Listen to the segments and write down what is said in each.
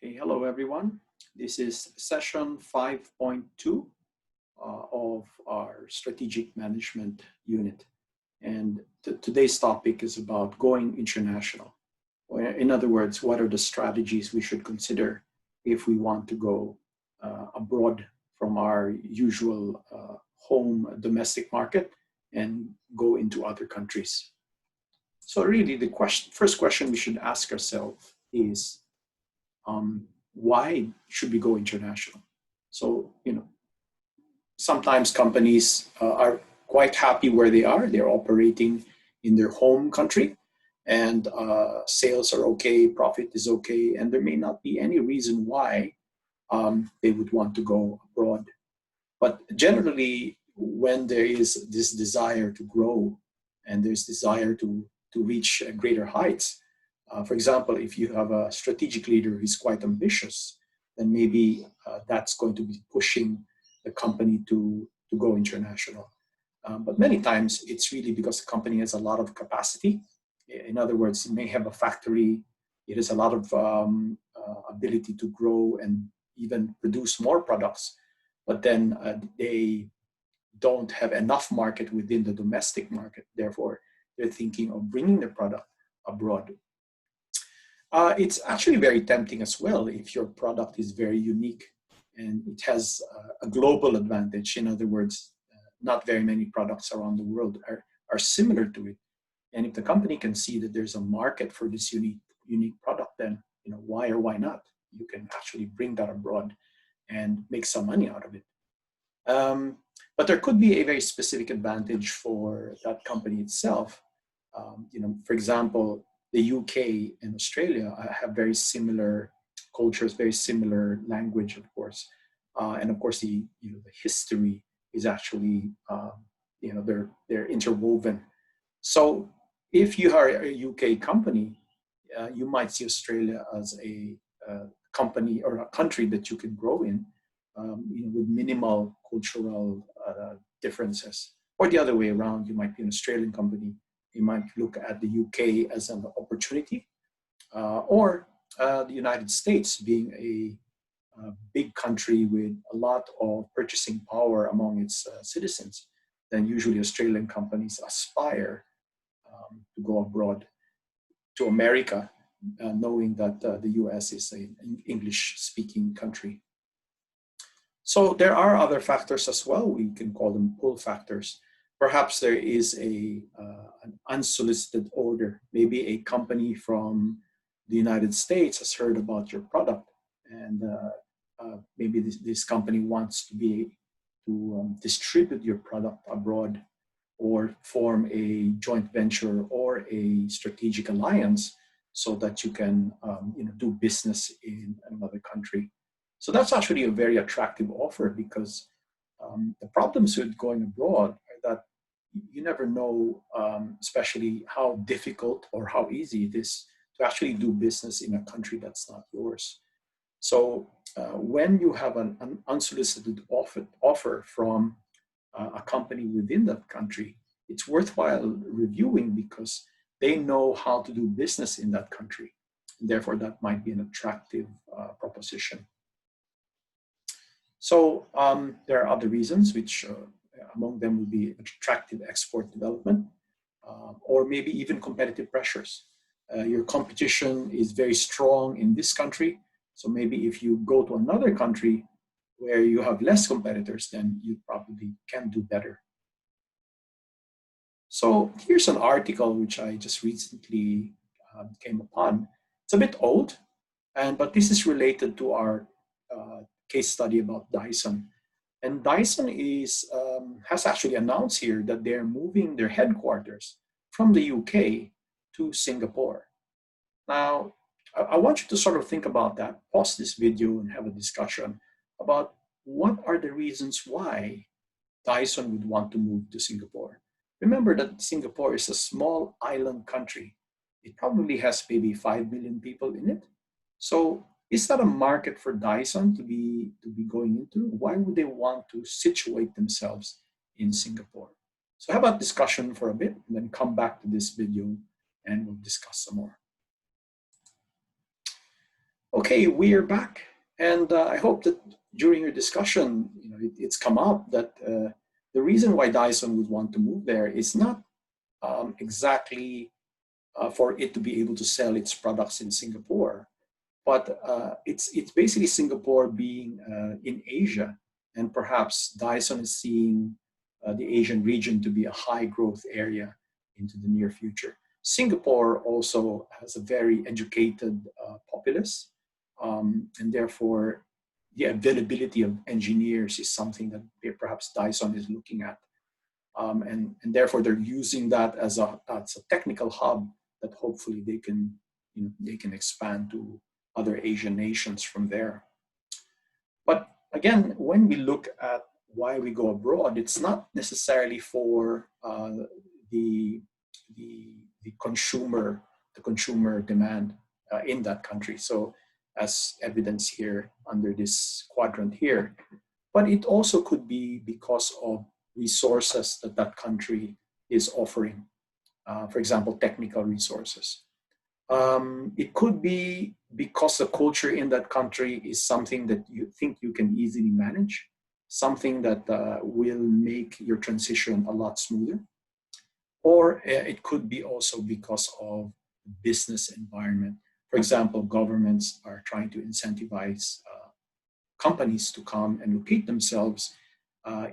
Okay, hello everyone. This is session 5.2 of our strategic management unit. And today's topic is about going international. In other words, what are the strategies we should consider if we want to go abroad from our usual home domestic market and go into other countries. So really the first question we should ask ourselves is, why should we go international? So, sometimes companies are quite happy where they are. They're operating in their home country and sales are okay, profit is okay, and there may not be any reason why they would want to go abroad. But generally, when there is this desire to grow and there's desire to reach greater heights, for example, if you have a strategic leader who's quite ambitious, then maybe that's going to be pushing the company to go international. But many times it's really because the company has a lot of capacity. In other words, it may have a factory, it has a lot of ability to grow and even produce more products, but then they don't have enough market within the domestic market. Therefore, they're thinking of bringing the product abroad. It's actually very tempting as well if your product is very unique and it has a global advantage. In other words, not very many products around the world are similar to it. And if the company can see that there's a market for this unique product, then why or why not? You can actually bring that abroad and make some money out of it. But there could be a very specific advantage for that company itself. For example, the UK and Australia have very similar cultures, very similar language, of course, and of course the history is actually they're interwoven. So if you are a UK company, you might see Australia as a company or a country that you can grow in, with minimal cultural differences. Or the other way around, you might be an Australian company. You might look at the UK as an opportunity, or the United States being a big country with a lot of purchasing power among its citizens. Then usually Australian companies aspire to go abroad to America, knowing that the US is an English-speaking country. So there are other factors as well. We can call them pull factors. Perhaps there is an unsolicited order. Maybe a company from the United States has heard about your product, and maybe this company wants to distribute your product abroad, or form a joint venture or a strategic alliance so that you can do business in another country. So that's actually a very attractive offer, because the problems with going abroad are that you never know, especially how difficult or how easy it is to actually do business in a country that's not yours. So when you have an unsolicited offer from a company within that country, it's worthwhile reviewing, because they know how to do business in that country. And therefore, that might be an attractive proposition. So there are other reasons, which among them would be attractive export development, or maybe even competitive pressures. Your competition is very strong in this country, so maybe if you go to another country where you have less competitors, then you probably can do better. So here's an article which I just recently came upon. It's a bit old, but this is related to our case study about Dyson. And Dyson has actually announced here that they're moving their headquarters from the UK to Singapore. Now, I want you to sort of think about that, pause this video and have a discussion about what are the reasons why Dyson would want to move to Singapore. Remember that Singapore is a small island country. It probably has maybe 5 million people in it. So is that a market for Dyson to be going into? Why would they want to situate themselves in Singapore? So how about discussion for a bit, and then come back to this video and we'll discuss some more. Okay, we are back, and I hope that during your discussion, it's come up that the reason why Dyson would want to move there is not exactly for it to be able to sell its products in Singapore, but it's basically Singapore being in Asia, and perhaps Dyson is seeing the Asian region to be a high growth area into the near future. Singapore also has a very educated populace, and therefore the availability of engineers is something that perhaps Dyson is looking at, and therefore they're using that as a technical hub that hopefully they can expand to other Asian nations from there. But again, when we look at why we go abroad, it's not necessarily for the, the consumer demand in that country. So as evidence here under this quadrant here, but it also could be because of resources that that country is offering. For example, technical resources. It could be because the culture in that country is something that you think you can easily manage, something that will make your transition a lot smoother. Or it could be also because of the business environment. For example, governments are trying to incentivize companies to come and locate themselves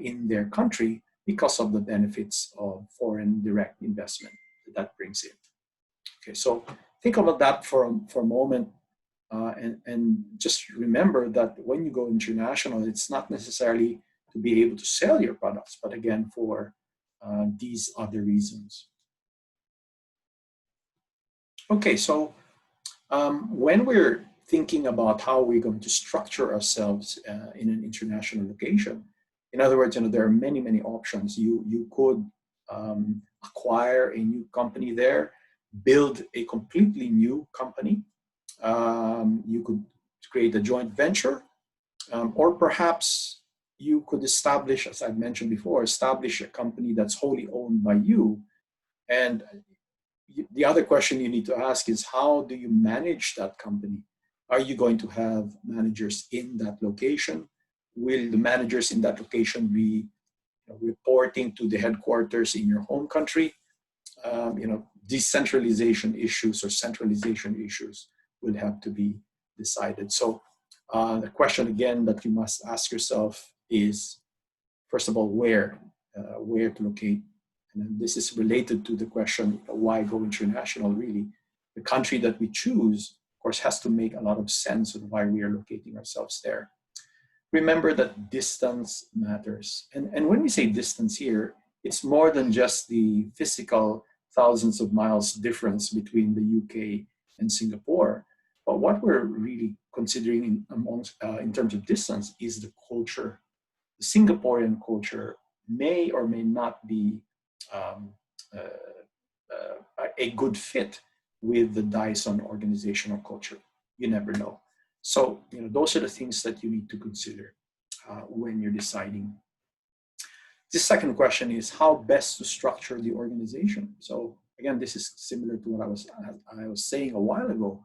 in their country because of the benefits of foreign direct investment that brings in. Okay, so think about that for a moment, and just remember that when you go international, it's not necessarily to be able to sell your products, but again, for these other reasons. Okay, so when we're thinking about how we're going to structure ourselves in an international location, in other words, there are many, many options. You could acquire a new company there, build a completely new company. You could create a joint venture, or perhaps you could establish, as I've mentioned before, establish a company that's wholly owned by you. And the other question you need to ask is, how do you manage that company? Are you going to have managers in that location? Will the managers in that location be reporting to the headquarters in your home country? Decentralization issues or centralization issues will have to be decided. So the question again that you must ask yourself is, first of all, where to locate. And this is related to the question, why go international, really. The country that we choose, of course, has to make a lot of sense of why we are locating ourselves there. Remember that distance matters. And when we say distance here, it's more than just the physical thousands of miles difference between the UK and Singapore. But what we're really considering in terms of distance is the culture. The Singaporean culture may or may not be a good fit with the Dyson organizational culture. You never know. So, those are the things that you need to consider when you're deciding. The second question is how best to structure the organization. So again, this is similar to what I was saying a while ago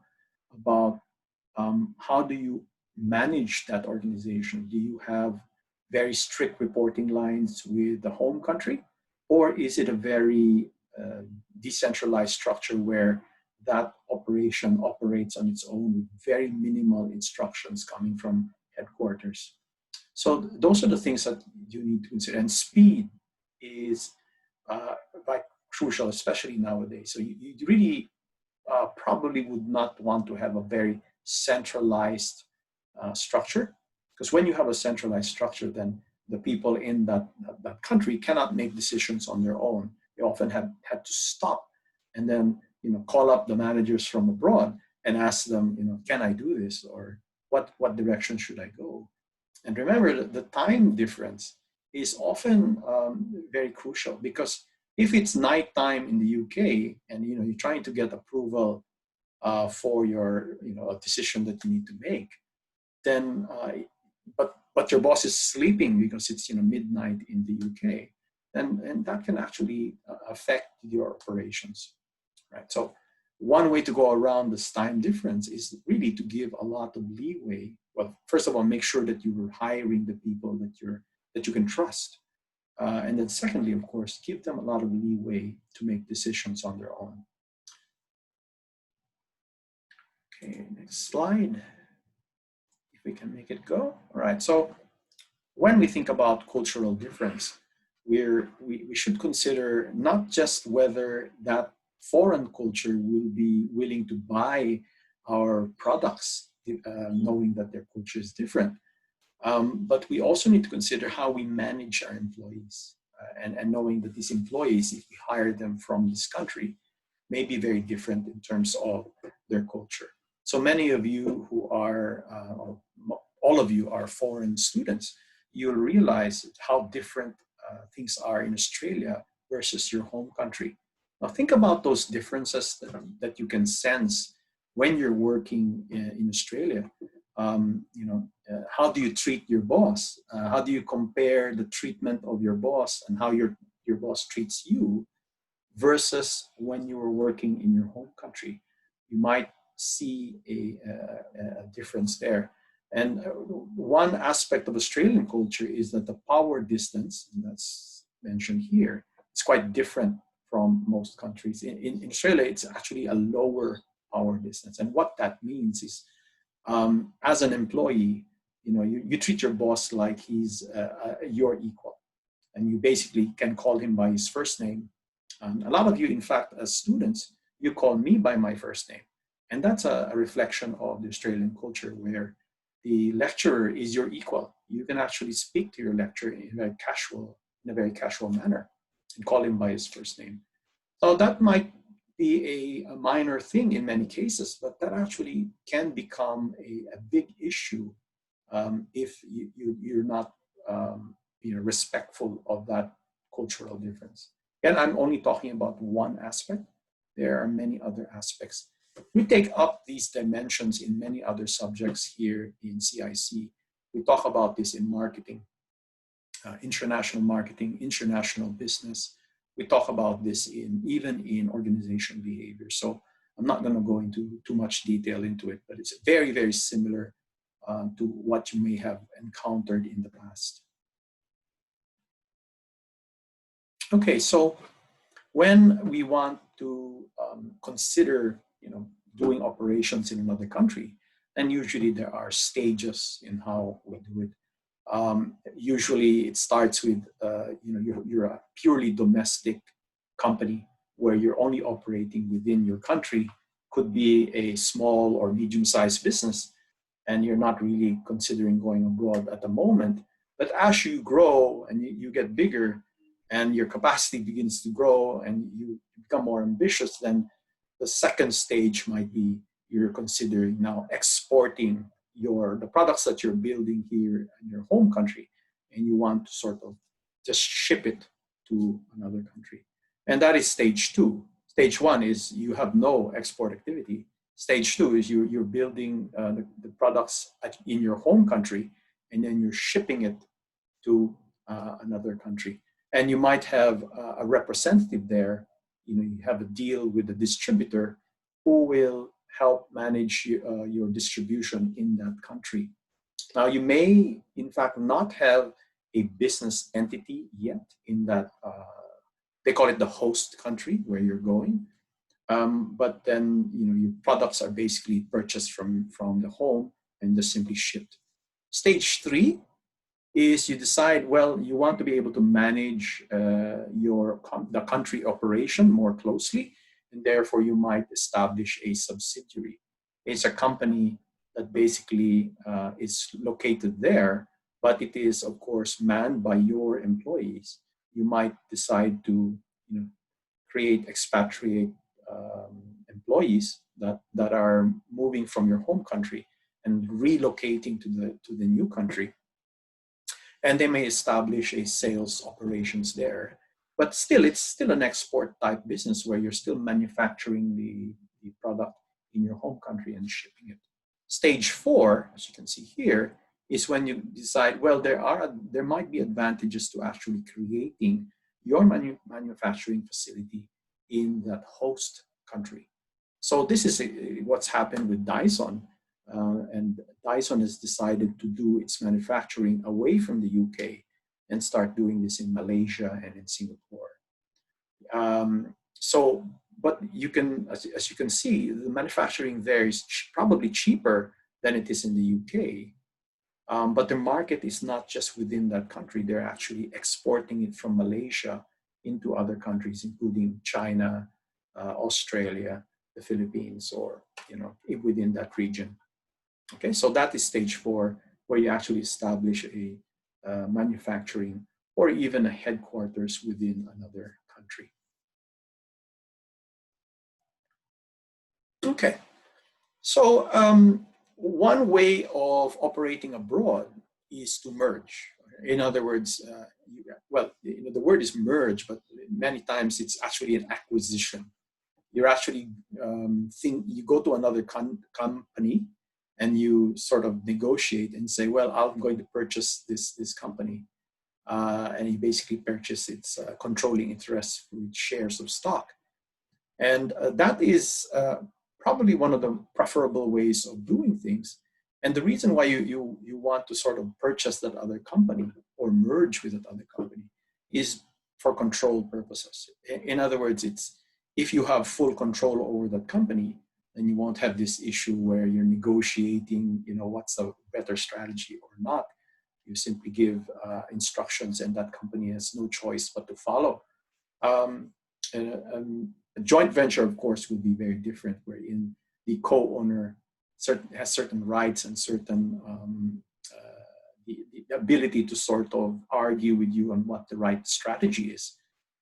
about how do you manage that organization? Do you have very strict reporting lines with the home country? Or is it a very decentralized structure where that operation operates on its own with very minimal instructions coming from headquarters? So those are the things that you need to consider. And speed is quite crucial, especially nowadays. So you really probably would not want to have a very centralized structure, because when you have a centralized structure, then the people in that country cannot make decisions on their own. They often had to stop and then call up the managers from abroad and ask them, can I do this, or what direction should I go? And remember that the time difference is often very crucial, because if it's nighttime in the UK and you're trying to get approval for your a decision that you need to make, then but your boss is sleeping because it's midnight in the UK, and that can actually affect your operations, right? So one way to go around this time difference is really to give a lot of leeway. Well, first of all, make sure that you are hiring the people that you can trust. And then secondly, of course, give them a lot of leeway to make decisions on their own. Okay, next slide. If we can make it go. All right, so when we think about cultural difference, we should consider not just whether that foreign culture will be willing to buy our products, knowing that their culture is different, but we also need to consider how we manage our employees, and knowing that these employees, if we hire them from this country, may be very different in terms of their culture. So many of you who are, or all of you are foreign students, you'll realize how different things are in Australia versus your home country. Now think about those differences that you can sense when you're working in Australia. How do you treat your boss? How do you compare the treatment of your boss and how your boss treats you versus when you were working in your home country? You might see a difference there. And one aspect of Australian culture is that the power distance, and that's mentioned here, is quite different from most countries. In Australia, it's actually a lower power distance. And what that means is, as an employee, you treat your boss like he's your equal. And you basically can call him by his first name. A lot of you, in fact, as students, you call me by my first name. And that's a reflection of the Australian culture where the lecturer is your equal. You can actually speak to your lecturer in a very casual manner and call him by his first name. So that might be a minor thing in many cases, but that actually can become a big issue if you're not respectful of that cultural difference. And I'm only talking about one aspect. There are many other aspects. We take up these dimensions in many other subjects here in CIC. We talk about this in marketing, international marketing, international business. We talk about this even in organizational behavior. So I'm not going to go into too much detail into it, but it's very, very similar to what you may have encountered in the past. Okay, so when we want to consider, doing operations in another country, and usually there are stages in how we do it. Usually it starts with, you're a purely domestic company where you're only operating within your country. Could be a small or medium-sized business, and you're not really considering going abroad at the moment. But as you grow and you get bigger and your capacity begins to grow and you become more ambitious, then the second stage might be you're considering now exporting the products that you're building here in your home country, and you want to sort of just ship it to another country. And that is stage two. Stage one is you have no export activity. Stage two is you're building the products in your home country, and then you're shipping it to another country. And you might have a representative there. You have a deal with the distributor who will help manage your distribution in that country. Now, you may, in fact, not have a business entity yet in that, they call it the host country where you're going. But then, your products are basically purchased from the home and just simply shipped. Stage three is you decide, well, you want to be able to manage the country operation more closely, and therefore you might establish a subsidiary. It's a company that basically is located there, but it is, of course, manned by your employees. You might decide to create expatriate employees that are moving from your home country and relocating to the new country. And they may establish a sales operations there. But still, it's still an export type business where you're still manufacturing the product in your home country and shipping it. Stage four, as you can see here, is when you decide, well, there might be advantages to actually creating your manufacturing facility in that host country. So this is what's happened with Dyson. And Dyson has decided to do its manufacturing away from the UK and start doing this in Malaysia and in Singapore. So, but you can, as you can see, the manufacturing there is probably cheaper than it is in the UK. But the market is not just within that country. They're actually exporting it from Malaysia into other countries, including China, Australia, the Philippines, or within that region. Okay, so that is stage 4, where you actually establish a manufacturing or even a headquarters within another country. Okay, so one way of operating abroad is to merge. In other words, the word is merge, but many times it's actually an acquisition. You're actually you go to another company and you sort of negotiate and say, well, I'm going to purchase this company. And you basically purchase its controlling interest with shares of stock. And that is probably one of the preferable ways of doing things. And the reason why you want to sort of purchase that other company or merge with that other company is for control purposes. In other words, it's if you have full control over that company, then you won't have this issue where you're negotiating, what's a better strategy or not. You simply give instructions and that company has no choice but to follow. A joint venture, of course, would be very different, wherein the co-owner has certain rights and certain the ability to sort of argue with you on what the right strategy is.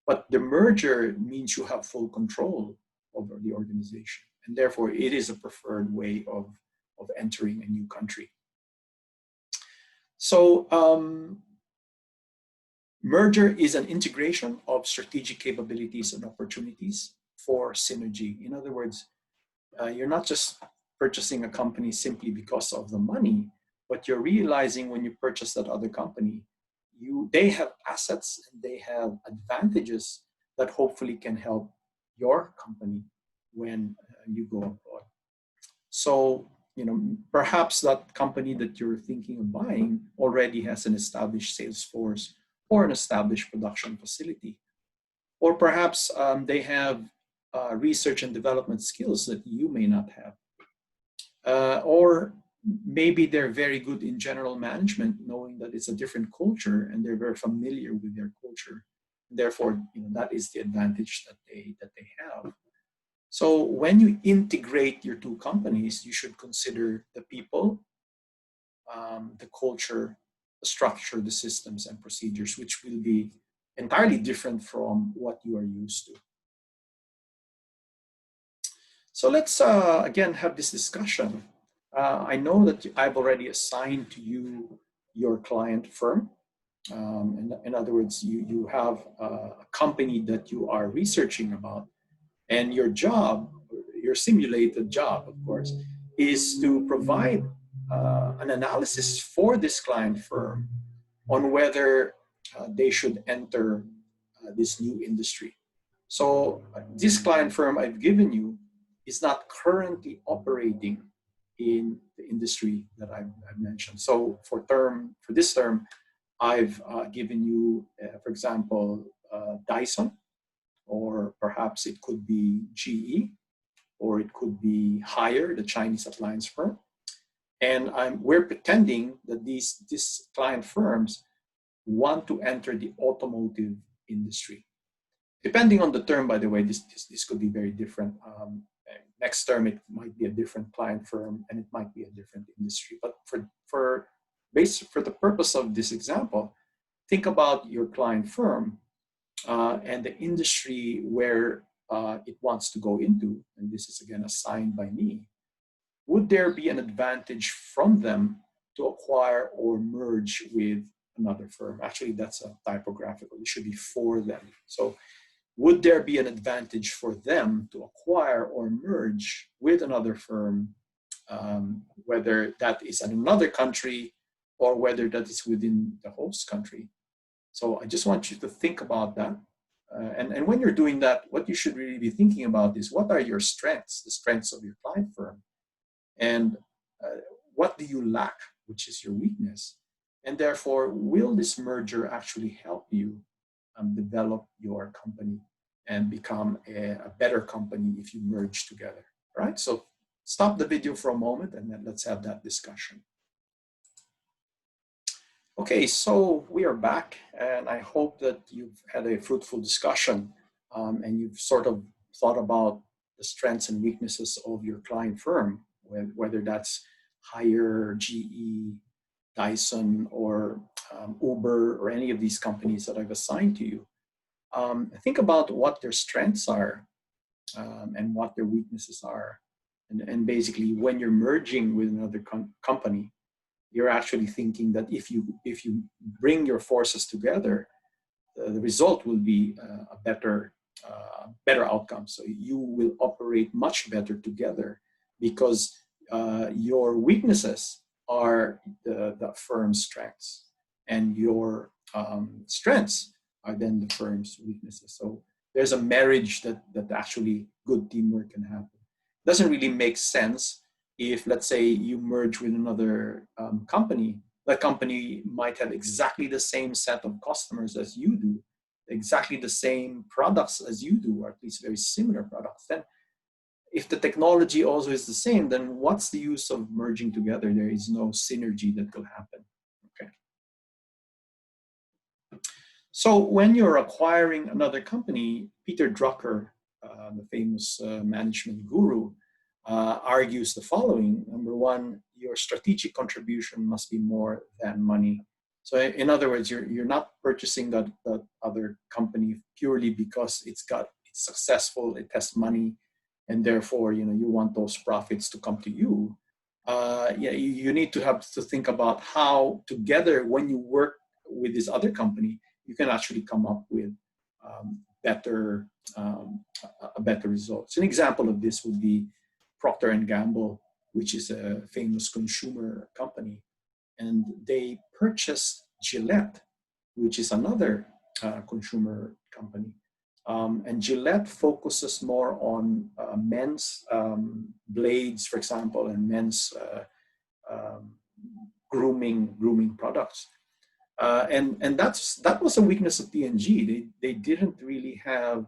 But the merger means you have full control over the organization, and therefore it is a preferred way of entering a new country. So merger is an integration of strategic capabilities and opportunities for synergy. In other words, you're not just purchasing a company simply because of the money, but you're realizing when you purchase that other company, they have assets and they have advantages that hopefully can help your company when you go abroad. So, perhaps that company that you're thinking of buying already has an established sales force or an established production facility. Or perhaps they have research and development skills that you may not have. Or maybe they're very good in general management, knowing that it's a different culture and they're very familiar with their culture. Therefore, that is the advantage that they have. So when you integrate your two companies, you should consider the people, the culture, the structure, the systems and procedures, which will be entirely different from what you are used to. So let's again have this discussion. I know that I've already assigned to you your client firm. In other words, you have a company that you are researching about, and your job, your simulated job, of course, is to provide an analysis for this client firm on whether they should enter this new industry. So this client firm I've given you is not currently operating in the industry that I've mentioned. So for this term, I've given you, for example, Dyson, or perhaps it could be GE, or it could be Haier, the Chinese appliance firm. And we're pretending that these client firms want to enter the automotive industry. Depending on the term, by the way, this could be very different. Next term, it might be a different client firm, and it might be a different industry. But for the purpose of this example, think about your client firm and the industry where it wants to go into. And this is again assigned by me. Would there be an advantage from them to acquire or merge with another firm? Actually, that's a typographical. It should be for them. So would there be an advantage for them to acquire or merge with another firm, whether that is in another country or whether that is within the host country? So I just want you to think about that. And when you're doing that, what you should really be thinking about is what are your strengths, the strengths of your client firm, and what do you lack, which is your weakness. And therefore, will this merger actually help you develop your company and become a better company if you merge together, right? So stop the video for a moment and then let's have that discussion. Okay, so we are back, and I hope that you've had a fruitful discussion and you've sort of thought about the strengths and weaknesses of your client firm, whether that's Hire, GE, Dyson, or Uber, or any of these companies that I've assigned to you. Think about what their strengths are and what their weaknesses are. And basically, when you're merging with another company, you're actually thinking that if you bring your forces together, the result will be a better outcome. So you will operate much better together because your weaknesses are the firm's strengths, and your strengths are then the firm's weaknesses. So there's a marriage that actually good teamwork can happen. Doesn't really make sense if, let's say, you merge with another company. That company might have exactly the same set of customers as you do, exactly the same products as you do, or at least very similar products. Then if the technology also is the same, then what's the use of merging together? There is no synergy that will happen. Okay. So when you're acquiring another company, Peter Drucker, the famous management guru, argues the following. Number one, your strategic contribution must be more than money. So in other words, you're not purchasing that other company purely because it's successful, it has money, and therefore you want those profits to come to you. You need to have to think about how together, when you work with this other company, you can actually come up with better results. An example of this would be Procter & Gamble, which is a famous consumer company. And they purchased Gillette, which is another consumer company. And Gillette focuses more on men's blades, for example, and men's grooming products. And that was a weakness of P&G. They didn't really have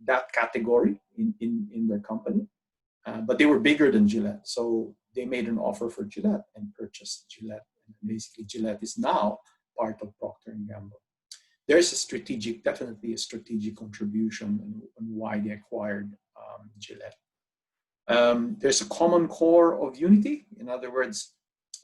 that category in their company. But they were bigger than Gillette. So they made an offer for Gillette and purchased Gillette. And basically, Gillette is now part of Procter & Gamble. There's definitely a strategic contribution on why they acquired Gillette. There's a common core of unity. In other words,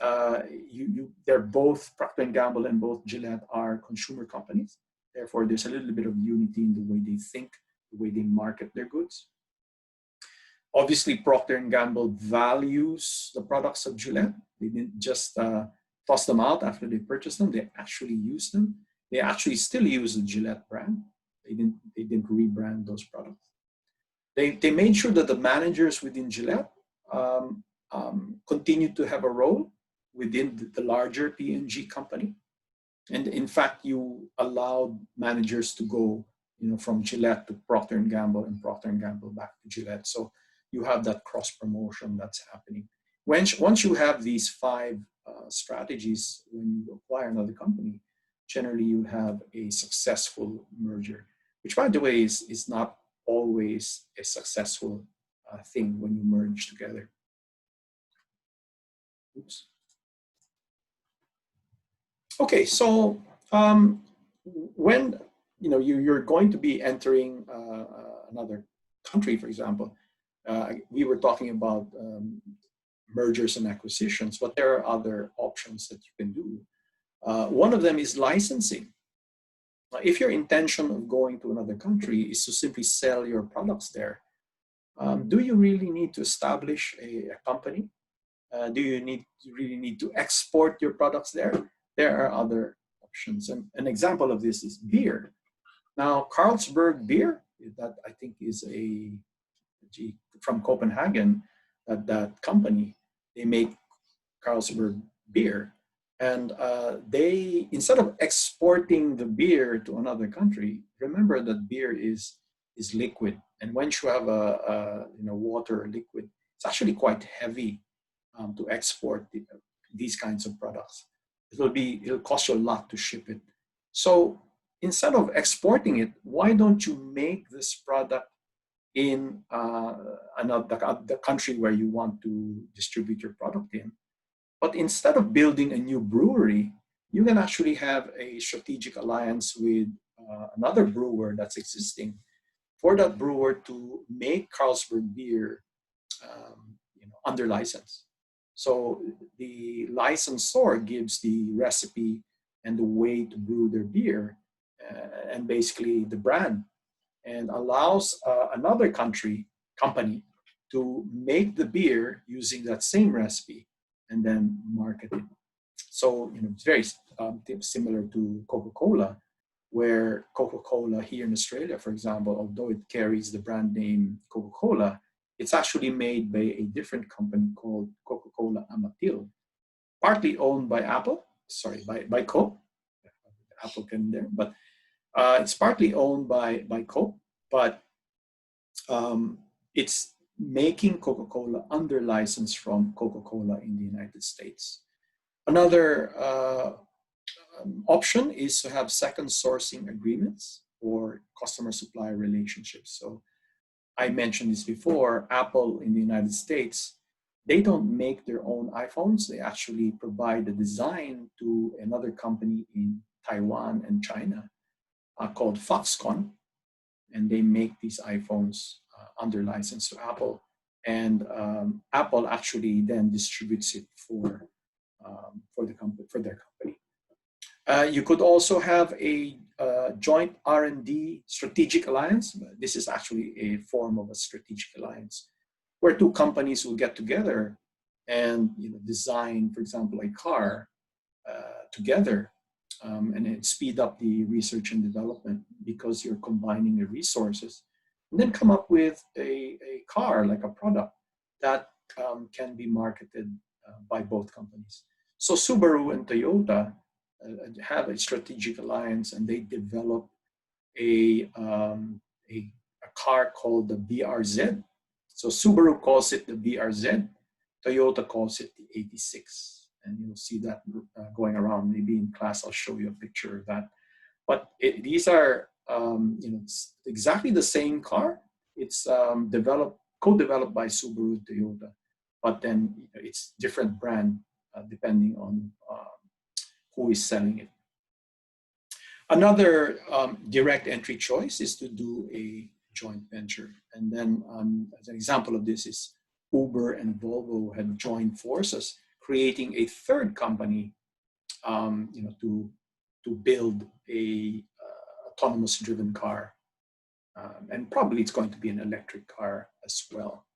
they're both, Procter & Gamble and both Gillette are consumer companies. Therefore, there's a little bit of unity in the way they think, the way they market their goods. Obviously, Procter & Gamble values the products of Gillette. They didn't just toss them out after they purchased them. They actually use them. They actually still use the Gillette brand. They didn't rebrand those products. They made sure that the managers within Gillette continued to have a role within the larger P&G company. And in fact, you allowed managers to go from Gillette to Procter & Gamble and Procter & Gamble back to Gillette. So you have that cross promotion that's happening. Once you have these 5 strategies when you acquire another company, generally you have a successful merger, which, by the way, is not always a successful thing when you merge together. Oops. Okay, so when you're going to be entering another country, for example, we were talking about mergers and acquisitions, but there are other options that you can do. One of them is licensing. If your intention of going to another country is to simply sell your products there, do you really need to establish a company? Do you really need to export your products there? There are other options. And an example of this is beer. Now, Carlsberg beer, that I think is from Copenhagen, that company, they make Carlsberg beer. And they, instead of exporting the beer to another country, remember that beer is liquid. And once you have water liquid, it's actually quite heavy to export these kinds of products. It'll cost you a lot to ship it. So instead of exporting it, why don't you make this product in the country where you want to distribute your product in? But instead of building a new brewery, you can actually have a strategic alliance with another brewer that's existing for that brewer to make Carlsberg beer under license. So the licensor gives the recipe and the way to brew their beer and basically the brand, and allows another company to make the beer using that same recipe and then market it. So it's very similar to Coca-Cola, where Coca-Cola here in Australia, for example, although it carries the brand name Coca-Cola, it's actually made by a different company called Coca-Cola Amatil, partly owned by by Coke. Apple can there, but it's partly owned by Coke, but it's making Coca-Cola under license from Coca-Cola in the United States. Another option is to have second sourcing agreements or customer supplier relationships. So I mentioned this before, Apple in the United States, they don't make their own iPhones. They actually provide the design to another company in Taiwan and China called Foxconn, and they make these iPhones under license to Apple. And Apple actually then distributes it for their company. You could also have a joint R&D strategic alliance. This is actually a form of a strategic alliance where two companies will get together and design, for example, a car together, and then speed up the research and development because you're combining the resources, and then come up with a car, like a product that can be marketed by both companies. So Subaru and Toyota have a strategic alliance, and they develop a car called the BRZ. So Subaru calls it the BRZ, Toyota calls it the 86. And you'll see that going around. Maybe in class I'll show you a picture of that. But these are it's exactly the same car. It's co-developed by Subaru and Toyota, but then it's different brand depending on who is selling it. Another direct entry choice is to do a joint venture. And then as an example of this is Uber and Volvo had joined forces, creating a third company to build a autonomous driven car. And probably it's going to be an electric car as well.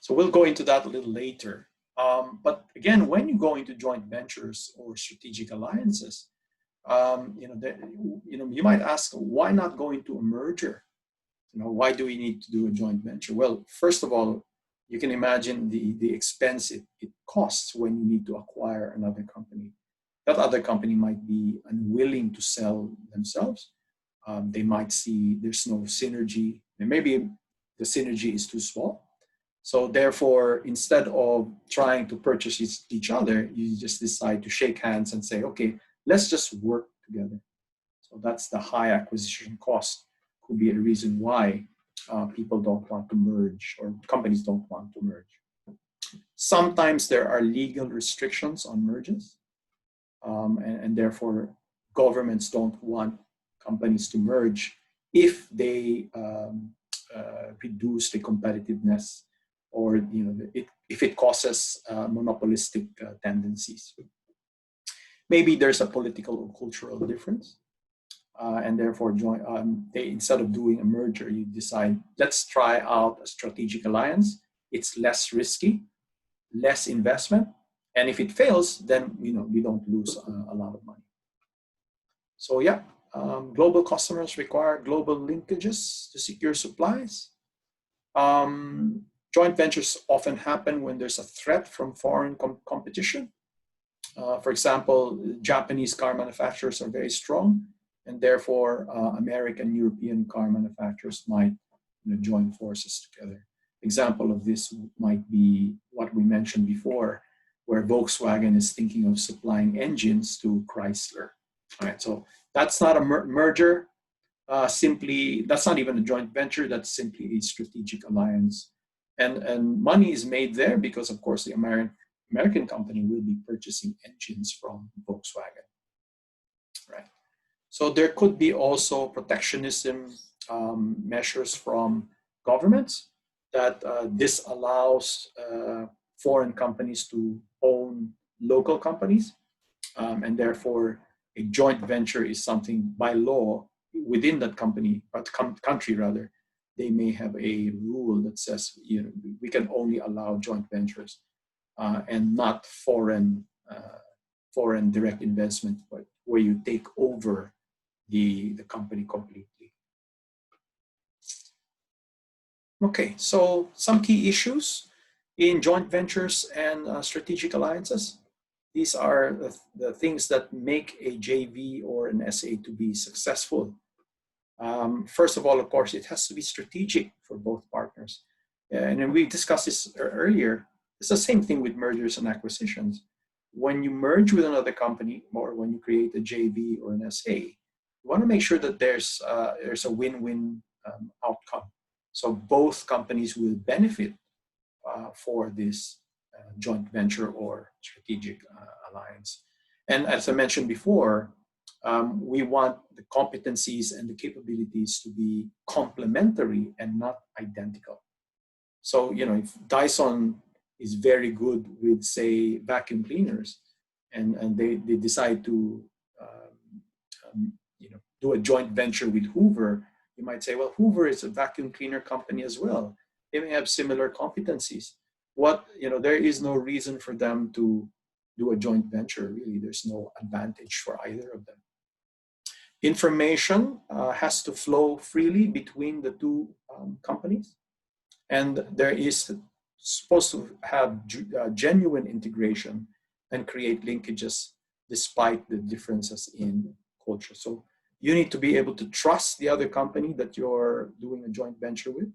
So we'll go into that a little later. But again, when you go into joint ventures or strategic alliances, you might ask, why not go into a merger? Why do we need to do a joint venture? Well, first of all, you can imagine the expense it costs when you need to acquire another company. That other company might be unwilling to sell themselves. They might see there's no synergy, and maybe the synergy is too small. So therefore, instead of trying to purchase each other, you just decide to shake hands and say, okay, let's just work together. So that's the high acquisition cost. Could be a reason why people don't want to merge, or companies don't want to merge. Sometimes there are legal restrictions on mergers, and therefore governments don't want companies to merge if they reduce the competitiveness, or if it causes monopolistic tendencies. Maybe there's a political or cultural difference. And therefore, instead of doing a merger, you decide, let's try out a strategic alliance. It's less risky, less investment. And if it fails, then we don't lose a lot of money. So yeah, global customers require global linkages to secure supplies. Joint ventures often happen when there's a threat from foreign competition. For example, Japanese car manufacturers are very strong, and therefore American, European car manufacturers might join forces together. Example of this might be what we mentioned before, where Volkswagen is thinking of supplying engines to Chrysler. All right, so that's not a merger. Simply, that's not even a joint venture. That's simply a strategic alliance, and money is made there because, of course, the American company will be purchasing engines from Volkswagen, right? So there could be also protectionism measures from governments that disallows foreign companies to own local companies, and therefore a joint venture is something by law within that company or country rather. They may have a rule that says we can only allow joint ventures and not foreign direct investment, but where you take over the company completely. Okay, so some key issues in joint ventures and strategic alliances. These are the things that make a JV or an SA to be successful. First of all, of course, it has to be strategic for both partners. And we discussed this earlier. It's the same thing with mergers and acquisitions. When you merge with another company or when you create a JV or an SA, you want to make sure that there's a win-win outcome. So both companies will benefit for this joint venture or strategic alliance. And as I mentioned before, we want the competencies and the capabilities to be complementary and not identical. So, if Dyson is very good with, say, vacuum cleaners, and they decide to, do a joint venture with Hoover, you might say, well, Hoover is a vacuum cleaner company as well. They may have similar competencies. There is no reason for them to do a joint venture, really. There's no advantage for either of them. Information has to flow freely between the two companies, and there is supposed to have genuine integration and create linkages despite the differences in culture. So you need to be able to trust the other company that you're doing a joint venture with.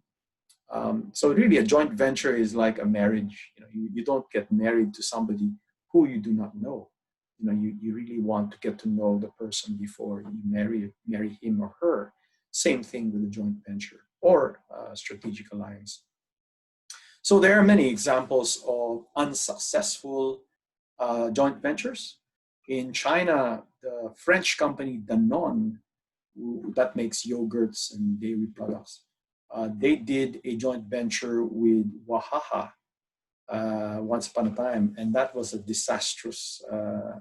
So really, a joint venture is like a marriage. You don't get married to somebody who you do not know. You really want to get to know the person before you marry him or her. Same thing with a joint venture or strategic alliance. So there are many examples of unsuccessful joint ventures. In China, the French company Danone, that makes yogurts and dairy products, they did a joint venture with Wahaha once upon a time, and that was a disastrous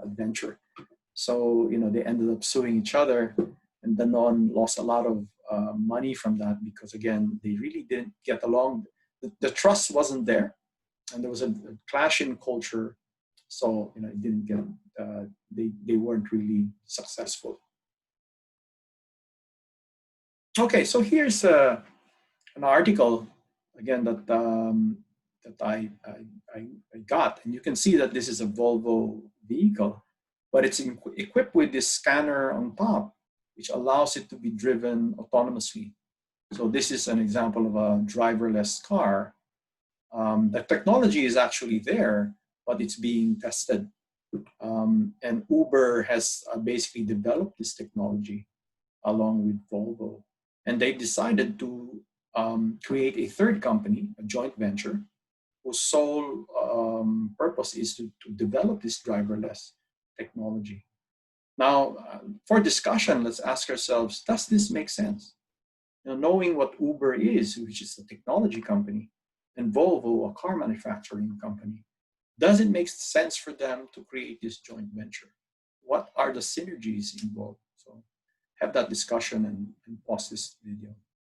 adventure. So, they ended up suing each other, and Danone lost a lot of money from that because, again, they really didn't get along. The trust wasn't there, and there was a clash in culture. So, it didn't get, they weren't really successful. Okay, so here's an article, again, that I got, and you can see that this is a Volvo vehicle, but it's equipped with this scanner on top, which allows it to be driven autonomously. So this is an example of a driverless car. The technology is actually there, but it's being tested. And Uber has basically developed this technology along with Volvo. And they decided to create a third company, a joint venture, whose sole purpose is to develop this driverless technology. Now, for discussion, let's ask ourselves, does this make sense? Knowing what Uber is, which is a technology company, and Volvo, a car manufacturing company, does it make sense for them to create this joint venture? What are the synergies involved? So have that discussion and pause this video.